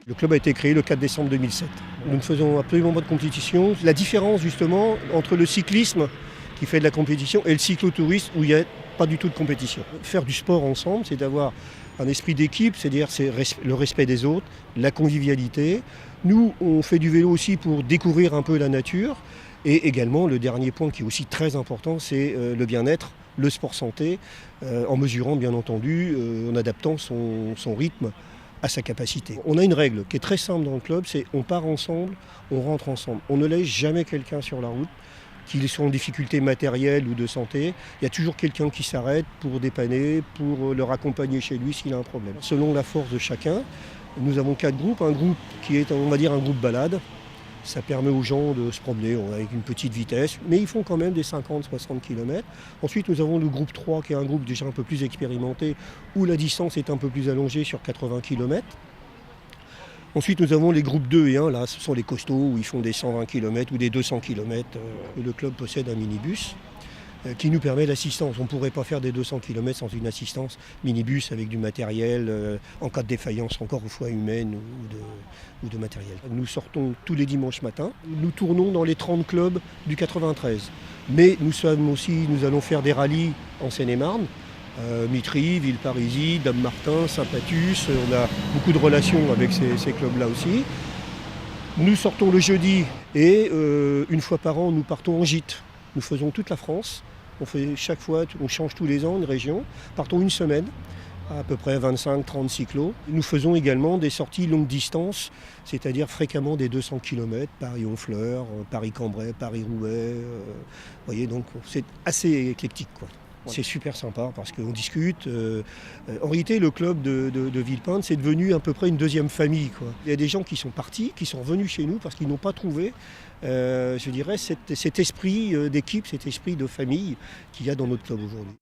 Le club a été créé le 4 décembre 2007. Nous ne faisons absolument pas de compétition. La différence justement entre le cyclisme qui fait de la compétition et le cyclotourisme où il n'y a pas du tout de compétition. Faire du sport ensemble, c'est d'avoir un esprit d'équipe, c'est-à-dire le respect des autres, la convivialité. Nous, on fait du vélo aussi pour découvrir un peu la nature. Et également, le dernier point qui est aussi très important, c'est le bien-être, le sport santé, en mesurant bien entendu, en adaptant son rythme à sa capacité. On a une règle qui est très simple dans le club, c'est on part ensemble, on rentre ensemble. On ne laisse jamais quelqu'un sur la route, qu'il soit en difficulté matérielle ou de santé. Il y a toujours quelqu'un qui s'arrête pour dépanner, pour le raccompagner chez lui s'il a un problème. Selon la force de chacun, nous avons 4 groupes. Un groupe qui est, on va dire, un groupe balade. Ça permet aux gens de se promener avec une petite vitesse, mais ils font quand même des 50-60 km. Ensuite, nous avons le groupe 3, qui est un groupe déjà un peu plus expérimenté, où la distance est un peu plus allongée sur 80 km. Ensuite, nous avons les groupes 2 et 1, là, ce sont les costauds, où ils font des 120 km ou des 200 km. Le club possède un minibus qui nous permet l'assistance. On ne pourrait pas faire des 200 km sans une assistance minibus avec du matériel, en cas de défaillance encore une fois humaine ou de matériel. Nous sortons tous les dimanches matins. Nous tournons dans les 30 clubs du 93. Mais nous allons faire des rallyes en Seine-et-Marne. Mitry, Villeparisis, Dame-Martin, Saint-Patus. On a beaucoup de relations avec ces clubs-là aussi. Nous sortons le jeudi et une fois par an, nous partons en gîte. Nous faisons toute la France. On fait chaque fois, on change tous les ans une région. Partons une semaine, à peu près 25-30 cyclos. Nous faisons également des sorties longue distance, c'est-à-dire fréquemment des 200 km, Paris-Honfleur, Paris-Cambrai, Paris-Roubaix. Vous voyez, donc c'est assez éclectique, quoi. C'est super sympa parce qu'on discute. En réalité, le club de Villepinte, c'est devenu à peu près une deuxième famille, quoi. Il y a des gens qui sont partis, qui sont revenus chez nous parce qu'ils n'ont pas trouvé, je dirais, cet esprit d'équipe, cet esprit de famille qu'il y a dans notre club aujourd'hui.